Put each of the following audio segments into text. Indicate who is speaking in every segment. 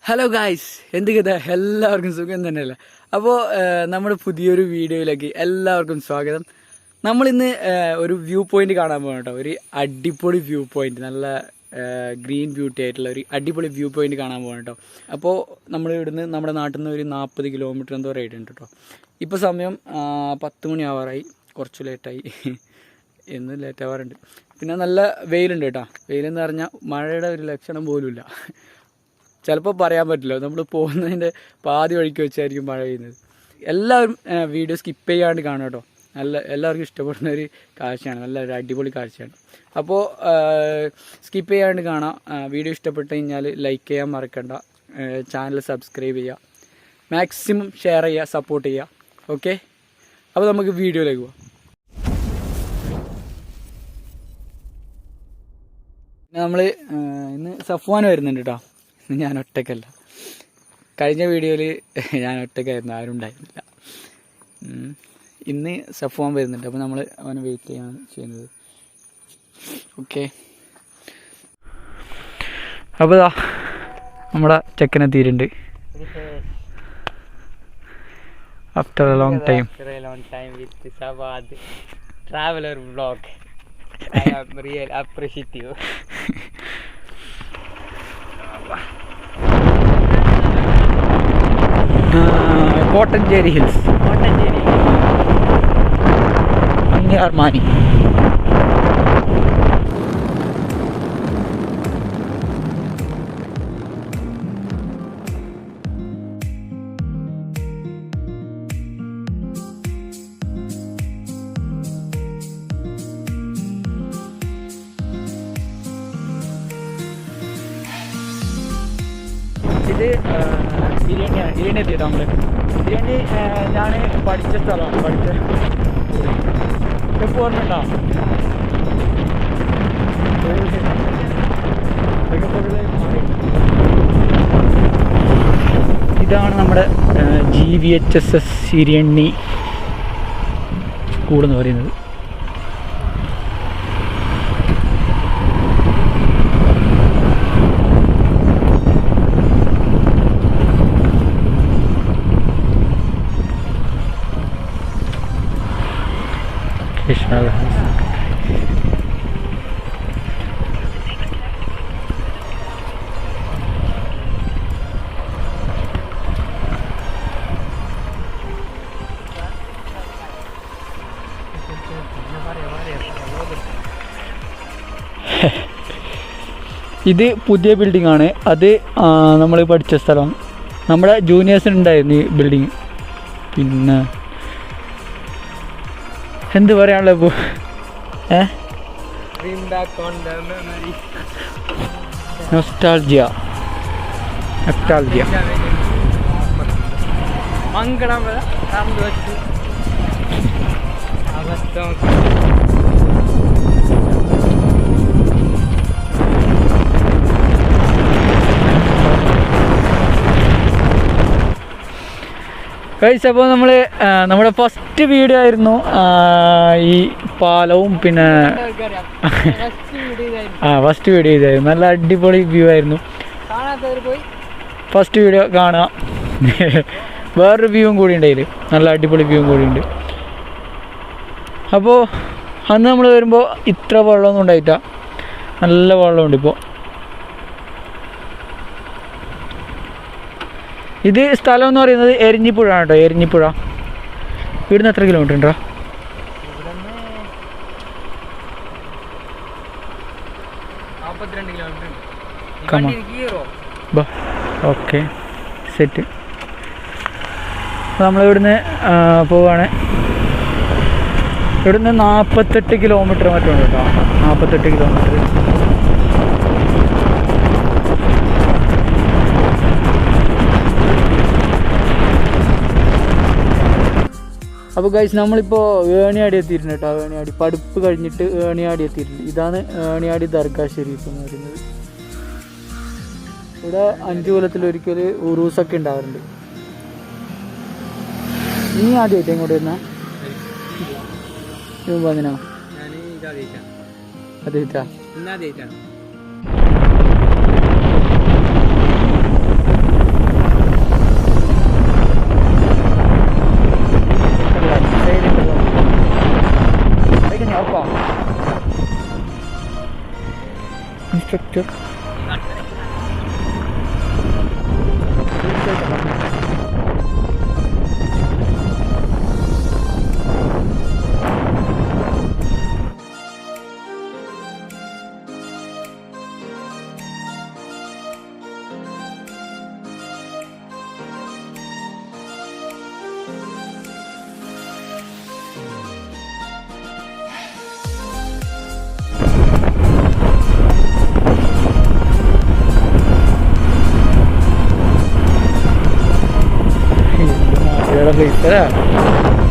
Speaker 1: Hello guys, എന്തൊക്കെ എല്ലാവർക്കും സുഖം തന്നെയല്ലേ? അപ്പോൾ നമ്മുടെ പുതിയൊരു വീഡിയോയിലേക്ക് എല്ലാവർക്കും സ്വാഗതം. നമ്മളിന്ന് ഒരു വ്യൂ പോയിന്റ് കാണാൻ പോകണം കേട്ടോ. ഒരു അടിപൊളി വ്യൂ പോയിന്റ്, നല്ല ഗ്രീൻ ബ്യൂട്ടി ആയിട്ടുള്ള ഒരു അടിപൊളി വ്യൂ പോയിന്റ് കാണാൻ പോകണം കേട്ടോ. അപ്പോൾ നമ്മൾ ഇവിടുന്ന് നമ്മുടെ നാട്ടിൽ നിന്ന് ഒരു 40 കിലോമീറ്റർ എന്തോ റൈഡ് ഉണ്ട് കേട്ടോ. ഇപ്പോൾ സമയം 10 മണി ആവാറായി, കുറച്ച് ലേറ്റായി, എന്ന് ലേറ്റ് ആവാറുണ്ട്. പിന്നെ നല്ല വെയിലുണ്ട് കേട്ടോ. വെയിലെന്ന് പറഞ്ഞാൽ മഴയുടെ ഒരു ലക്ഷണം പോലുമില്ല. ചിലപ്പോൾ പറയാൻ പറ്റില്ല, നമ്മൾ പോകുന്നതിൻ്റെ പാതി വഴിക്ക് വെച്ചായിരിക്കും മഴ പെയ്യുന്നത്. എല്ലാവരും വീഡിയോ സ്കിപ്പ് ചെയ്യാണ്ട് കാണും കേട്ടോ. എല്ലാവർക്കും ഇഷ്ടപ്പെടുന്ന ഒരു കാഴ്ചയാണ്, നല്ല ഒരു അടിപൊളി കാഴ്ചയാണ്. അപ്പോൾ സ്കിപ്പ് ചെയ്യാണ്ട് കാണാം. വീഡിയോ ഇഷ്ടപ്പെട്ട് കഴിഞ്ഞാൽ ലൈക്ക് ചെയ്യാൻ മറക്കണ്ട, ചാനൽ സബ്സ്ക്രൈബ് ചെയ്യുക, മാക്സിമം ഷെയർ ചെയ്യുക, സപ്പോർട്ട് ചെയ്യുക. ഓക്കെ, അപ്പോൾ നമുക്ക് വീഡിയോയിലേക്ക് പോകാം. നമ്മൾ ഇന്ന് സഫ്വാൻ വരുന്നുണ്ട് കേട്ടോ. ഞാൻ ഒറ്റയ്ക്കല്ല, കഴിഞ്ഞ വീഡിയോയിൽ ഞാൻ ഒറ്റയ്ക്കായിരുന്നു, ആരും ഉണ്ടായിരുന്നില്ല. ഇന്ന് സഫ്വാൻ വരുന്നുണ്ട്, അപ്പോൾ നമ്മൾ അവനെ വെയിറ്റ് ചെയ്യാണ് ചെയ്യുന്നത്. ഓക്കെ, അപ്പോൾ നമ്മുടെ ചെക്കനെത്തിയിട്ടുണ്ട്. After a long time with Sawad traveller vlog. I am real appreciative. Kottancheri hills, അർമാനി. ഇത് ഇരിയണ്ണി എത്തിയിട്ടോ. നമ്മൾ ഇരിയണ്ണി ഞാൻ പഠിച്ച സ്ഥലമാണ്. എപ്പോൾ ഓർമ്മയുണ്ടോ? ഇതാണ് നമ്മുടെ GVHSS ഇരിയണ്ണി സ്കൂൾ എന്ന് പറയുന്നത്. ഇത് പുതിയ ബിൽഡിംഗ് ആണ്. അത് നമ്മൾ പഠിച്ച സ്ഥലമാണ്. നമ്മുടെ ജൂനിയേഴ്സിനുണ്ടായിരുന്നു ഈ ബിൽഡിങ്. പിന്നെ എന്ത് പറയാനുള്ളത് ഇപ്പോൾ? നൊസ്റ്റാൾജിയ. ഗൈസ്, അപ്പോൾ നമ്മുടെ ഫസ്റ്റ് വീഡിയോ ആയിരുന്നു ഈ പാലവും. പിന്നെ ഫസ്റ്റ് വീഡിയോ ഇതായിരുന്നു. നല്ല അടിപൊളി വ്യൂ ആയിരുന്നു. ഫസ്റ്റ് വീഡിയോ കാണുക. വേറൊരു വ്യൂവും കൂടി ഉണ്ട് അതിൽ, നല്ല അടിപൊളി വ്യൂവും കൂടി ഉണ്ട്. അപ്പോൾ അന്ന് നമ്മൾ വരുമ്പോൾ ഇത്ര വെള്ളമൊന്നും ഉണ്ടായിട്ടാ, നല്ല വെള്ളമുണ്ട് ഇപ്പോൾ. ഇത് സ്ഥലം എന്ന് പറയുന്നത് എരിഞ്ഞിപ്പുഴ ആണ് കേട്ടോ. എരിഞ്ഞിപ്പുഴ ഇവിടുന്ന് എത്ര കിലോമീറ്റർ ഉണ്ടോ? Okay, set. നമ്മളിവിടുന്ന് പോവുകയാണ്. ഇവിടുന്ന് 48 കിലോമീറ്റർ മറ്റുണ്ട് കേട്ടോ. 48 കിലോമീറ്റർ. അപ്പോൾ ഗൈസ്, നമ്മളിപ്പോൾ ഏണിയാടി എത്തിയിട്ടുണ്ട് കേട്ടോ. ഏണിയാടി പടുപ്പ് കഴിഞ്ഞിട്ട് ഏണിയാടി എത്തിയിട്ടുണ്ട്. ഇതാണ് ഏണിയാടി ദർഗാ ഷെരീഫ് എന്ന് പറയുന്നത്. ഇവിടെ 5 കൊല്ലത്തിലൊരിക്കൽ ഉറൂസൊക്കെ ഉണ്ടാവാറുണ്ട്. നീ ആദ്യമായിട്ട് ഇങ്ങോട്ട് വരുന്ന? വന്നിനോ? ആദ്യമായിട്ടാ?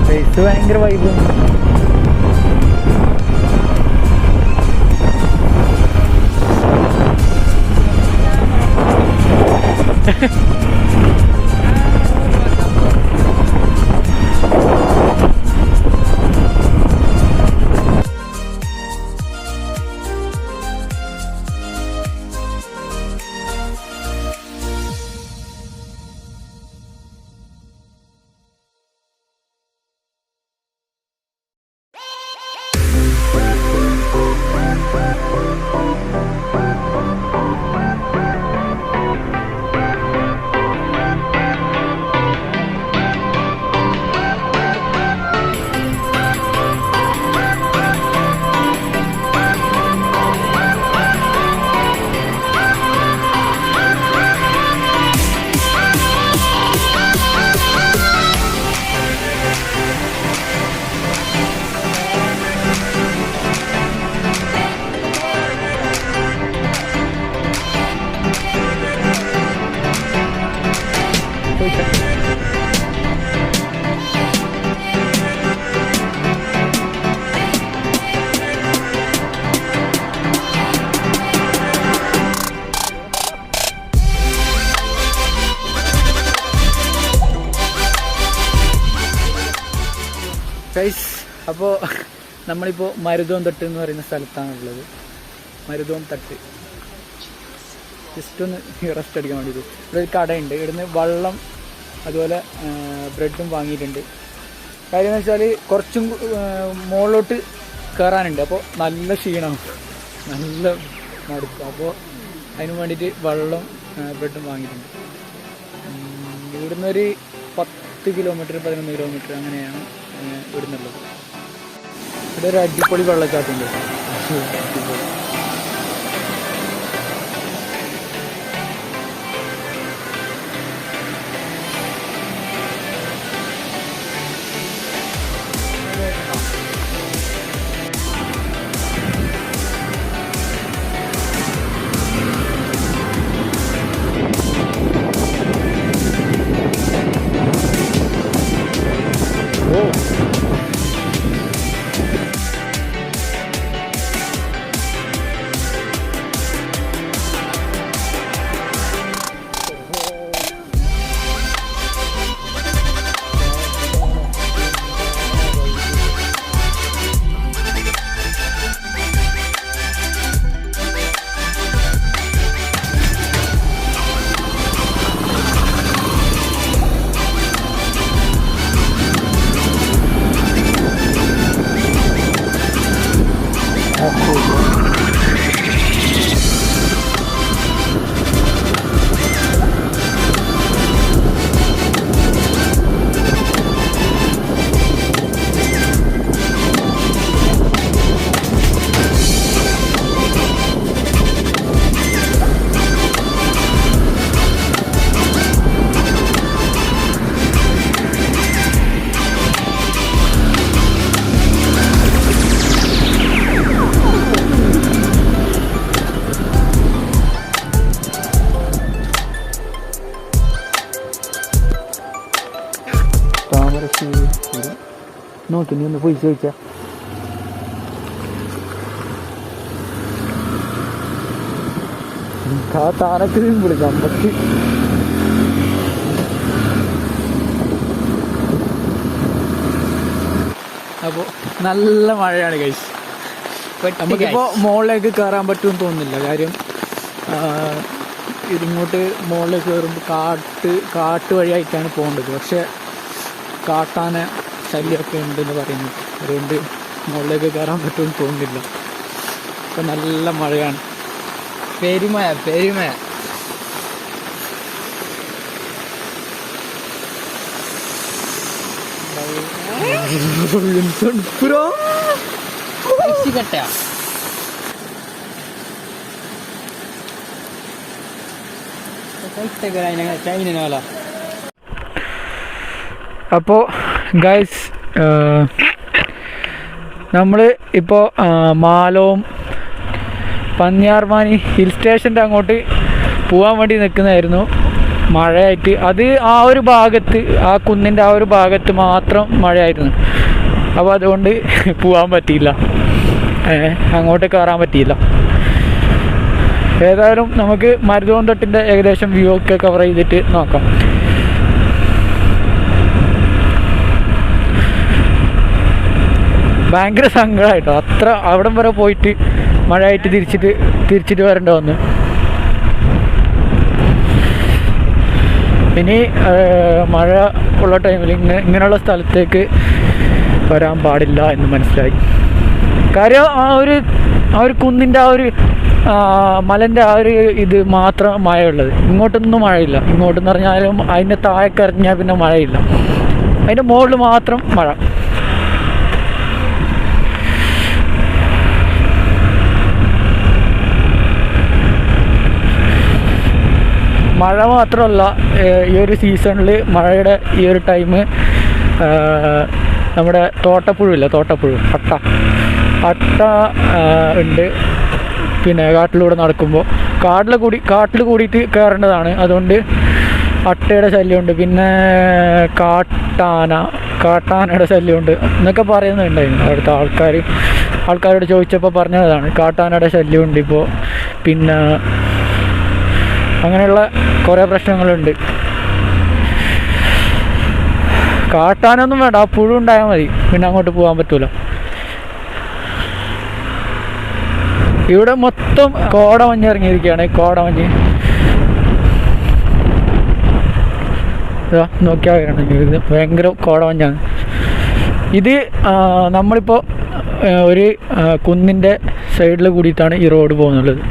Speaker 1: ഫേസ് ഭയങ്കര വൈബും. ഗൈസ്, അപ്പോൾ നമ്മളിപ്പോൾ മരുതോം തട്ട് എന്ന് പറയുന്ന സ്ഥലത്താണുള്ളത്. മരുതോം തട്ട് ജസ്റ്റ് ഒന്ന് റെസ്റ്റ് അടിക്കാൻ വേണ്ടിയിട്ട് ഇവിടെ ഒരു കടയുണ്ട്. ഇവിടുന്ന് വെള്ളം അതുപോലെ ബ്രെഡും വാങ്ങിയിട്ടുണ്ട്. കാര്യം എന്ന് വെച്ചാൽ കുറച്ചും മുകളിലോട്ട് കയറാനുണ്ട്. അപ്പോൾ നല്ല ക്ഷീണം, നല്ല മടുക്കും. അപ്പോൾ അതിന് വേണ്ടിയിട്ട് വെള്ളം ബ്രെഡും വാങ്ങിയിട്ടുണ്ട്. ഇവിടുന്ന് ഒരു 10 കിലോമീറ്റർ 11 കിലോമീറ്റർ അങ്ങനെയാണ് ഇവിടുന്നുള്ളത്. ഇവിടെ ഒരു അടിപൊളി വെള്ളച്ചാട്ടമുണ്ട്. നോക്കി നീ ഒന്ന് പോയി ചോദിച്ചാ. താനൊക്കെ വിളിക്കാം നമുക്ക്. അപ്പോൾ നല്ല മഴയാണ് ഗൈസ്. നമുക്കിപ്പോൾ മുകളിലേക്ക് കയറാൻ പറ്റുമെന്ന് തോന്നുന്നില്ല. കാര്യം ഇതിങ്ങോട്ട് മുകളിലേക്ക് കയറുമ്പോൾ കാട്ട് വഴിയായിട്ടാണ് പോകേണ്ടത്. പക്ഷെ കാട്ടാന ശല്യമൊക്കെ ഉണ്ടെന്ന് പറയുന്നു. അതുകൊണ്ട് മുകളിലേക്ക് കയറാൻ പറ്റുമെന്ന് തോന്നുന്നില്ല. ഇപ്പം നല്ല മഴയാണ്. പെരുമഴ അപ്പോൾ ഗൈസ്, നമ്മൾ ഇപ്പോൾ മാലോം പന്നിയാർമാനി ഹിൽ സ്റ്റേഷൻ്റെ അങ്ങോട്ട് പോകാൻ വേണ്ടി നിൽക്കുന്നതായിരുന്നു. മഴയായിട്ട് അത് ആ ഒരു ഭാഗത്ത്, ആ കുന്നിൻ്റെ ആ ഒരു ഭാഗത്ത് മാത്രം മഴയായിരുന്നു. അപ്പോൾ അതുകൊണ്ട് പോകാൻ പറ്റിയില്ല, അങ്ങോട്ട് കയറാൻ പറ്റിയില്ല. ഏതായാലും നമുക്ക് മരുതോം തൊട്ടിൻ്റെ ഏകദേശം വ്യൂ ഒക്കെ കവർ ചെയ്തിട്ട് നോക്കാം. ഭയങ്കര സങ്കടമായിട്ടോ, അത്ര അവിടം വരെ പോയിട്ട് മഴയായിട്ട് തിരിച്ചിട്ട് വരേണ്ട വന്നു. ഇനി മഴ ഉള്ള ടൈമിൽ ഇങ്ങനെയുള്ള സ്ഥലത്തേക്ക് വരാൻ പാടില്ല എന്ന് മനസ്സിലായി. കാര്യം ആ ഒരു കുന്നിൻ്റെ ആ ഒരു മലൻ്റെ ആ ഒരു ഇത് മാത്രം മഴയുള്ളത്. ഇങ്ങോട്ടൊന്നും മഴയില്ല. ഇങ്ങോട്ടെന്ന് പറഞ്ഞാലും അതിൻ്റെ താഴേക്ക് ഇറങ്ങിയാൽ പിന്നെ മഴയില്ല, അതിൻ്റെ മുകളിൽ മാത്രം മഴ. മഴ മാത്രമല്ല, ഈ ഒരു സീസണിൽ മഴയുടെ ഈ ഒരു ടൈം നമ്മുടെ തോട്ടപ്പുഴ അട്ട ഉണ്ട്. പിന്നെ കാട്ടിലൂടെ നടക്കുമ്പോൾ കാട്ടിൽ കൂടിയിട്ട് കയറേണ്ടതാണ്. അതുകൊണ്ട് അട്ടയുടെ ശല്യമുണ്ട്. പിന്നെ കാട്ടാനയുടെ ശല്യമുണ്ട് എന്നൊക്കെ പറയുന്നുണ്ടായിരുന്നു അവിടുത്തെ ആൾക്കാരോട് ചോദിച്ചപ്പോൾ പറഞ്ഞതാണ്. കാട്ടാനയുടെ ശല്യമുണ്ട് ഇപ്പോൾ. പിന്നെ അങ്ങനെയുള്ള കുറേ പ്രശ്നങ്ങളുണ്ട്. കാട്ടാനൊന്നും വേണ്ട, ആ പുഴു ഉണ്ടായാൽ മതി, പിന്നെ അങ്ങോട്ട് പോകാൻ പറ്റൂല. ഇവിടെ മൊത്തം കോടമഞ്ഞ് ഇറങ്ങിയിരിക്കുകയാണ്. കോടമഞ്ഞ് നോക്കിയാൽ ഇത് ഭയങ്കര കോടമഞ്ഞാണ്. ഇത് നമ്മളിപ്പോൾ ഒരു കുന്നിൻ്റെ സൈഡിൽ കൂടിയിട്ടാണ് ഈ റോഡ് പോകുന്നുള്ളത്.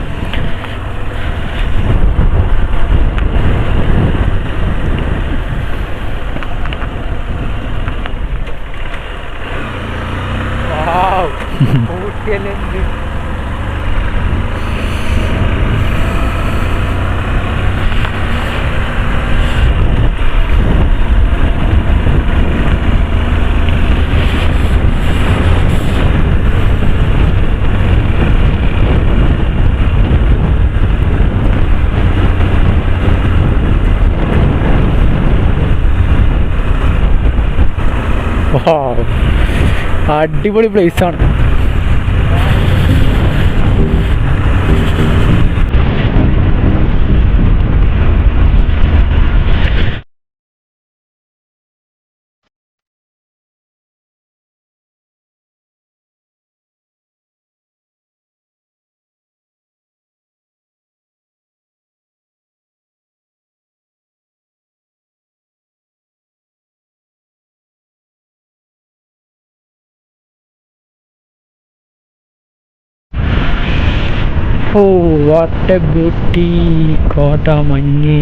Speaker 1: അടിപൊളി പ്ലേസാണ്. Oh what a beauty. കോടമഞ്ഞ്.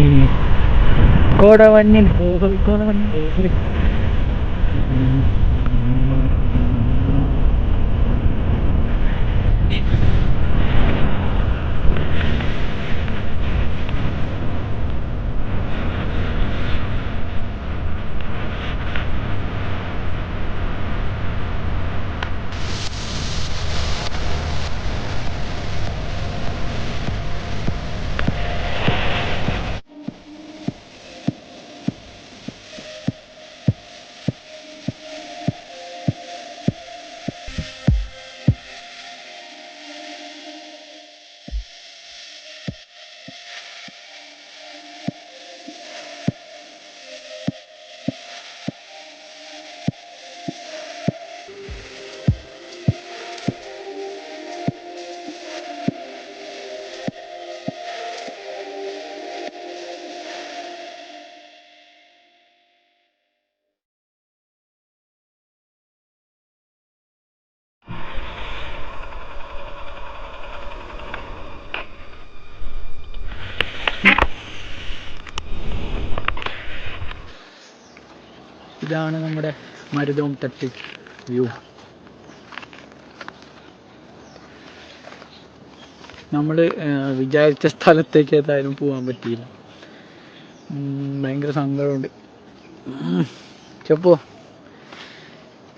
Speaker 1: ഇതാണ് നമ്മുടെ മരുതോം തട്ട് വ്യൂ. നമ്മൾ വിചാരിച്ച സ്ഥലത്തേക്ക് ഏതായാലും പോകാൻ പറ്റിയില്ല. ഭയങ്കര സങ്കടമുണ്ട്. ചെപ്പോ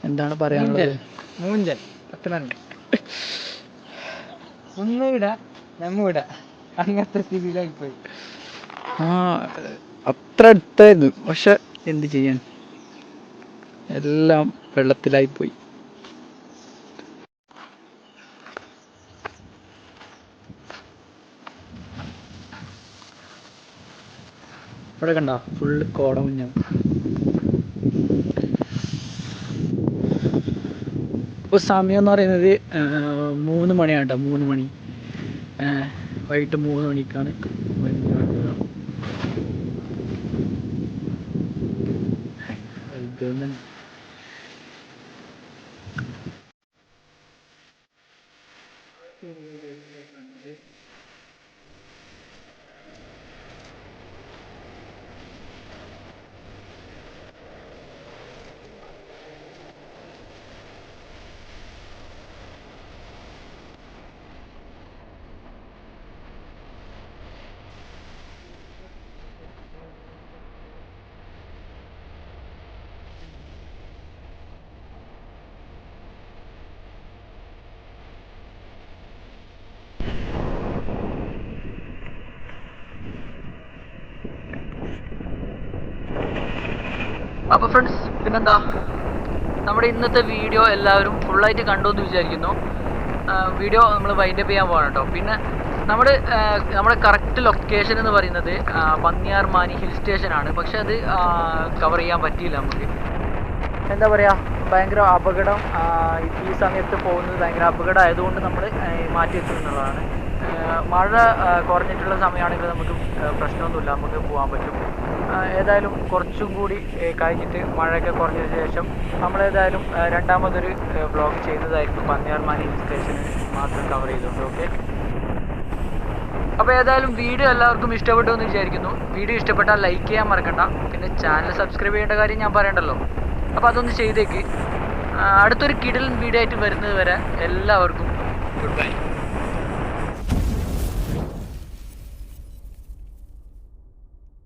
Speaker 1: എന്താണ് പറയാനുള്ളത്?
Speaker 2: മൂഞ്ചൽ പത്തനംതിട്ട ഒന്നുമില്ല. നമ്മൂടെ അങ്ങനത്തെ സ്ഥിതിയിലായി പോയി.
Speaker 1: ആ അത്ര അടുത്തായിരുന്നു, പക്ഷെ എന്ത് ചെയ്യാൻ, എല്ലാം വെള്ളത്തിലായിപ്പോയി. ഇവിടെ കണ്ട ഫുള്ള് കോടമഞ്ഞാണ്. ഇപ്പോൾ സമയം എന്ന് പറയുന്നത് 3 മണിയാണ് കേട്ടോ. 3 മണി, വൈകിട്ട് 3 മണിക്കാണ് മഞ്ഞ് കാണുന്നത്. ഇതൊന്നും അപ്പോൾ ഫ്രണ്ട്സ്, പിന്നെന്താ, നമ്മുടെ ഇന്നത്തെ വീഡിയോ എല്ലാവരും ഫുള്ളായിട്ട് കണ്ടു എന്ന് വിചാരിക്കുന്നു. വീഡിയോ നമ്മൾ വൈൻഡപ്പ് ചെയ്യാൻ പോകണം കേട്ടോ. പിന്നെ നമ്മുടെ കറക്റ്റ് ലൊക്കേഷൻ എന്ന് പറയുന്നത് പന്നിയാർ മാനി ഹിൽ സ്റ്റേഷനാണ്. പക്ഷെ അത് കവർ ചെയ്യാൻ പറ്റിയില്ല നമുക്ക്. എന്താ പറയുക, ഭയങ്കര അപകടം, ഈ സമയത്ത് പോകുന്നത് ഭയങ്കര അപകടം ആയതുകൊണ്ട് നമ്മൾ മാറ്റി വെച്ചു എന്നുള്ളതാണ്. മഴ കുറഞ്ഞിട്ടുള്ള സമയമാണെങ്കിൽ നമുക്ക് പ്രശ്നമൊന്നുമില്ല, നമുക്ക് പോകാൻ പറ്റും. ഏതായാലും കുറച്ചും കൂടി കഴിഞ്ഞിട്ട് മഴയൊക്കെ കുറഞ്ഞതിന് ശേഷം നമ്മളേതായാലും രണ്ടാമതൊരു വ്ളോഗ് ചെയ്യുന്നതായിരിക്കും, പന്നിയാർ മാനി ഹിൽ സ്റ്റേഷന് മാത്രം കവർ ചെയ്തുകൊണ്ട്. ഓക്കെ, അപ്പോൾ ഏതായാലും വീഡിയോ എല്ലാവർക്കും ഇഷ്ടപ്പെട്ടു എന്ന് വിചാരിക്കുന്നു. വീഡിയോ ഇഷ്ടപ്പെട്ടാൽ ലൈക്ക് ചെയ്യാൻ മറക്കണ്ട. പിന്നെ ചാനൽ സബ്സ്ക്രൈബ് ചെയ്യേണ്ട കാര്യം ഞാൻ പറയണ്ടല്ലോ, അപ്പോൾ അതൊന്ന് ചെയ്തേക്ക്. അടുത്തൊരു കിടിലൻ വീഡിയോ ആയിട്ട് വരുന്നത് വരെ എല്ലാവർക്കും ഗുഡ് ബൈ.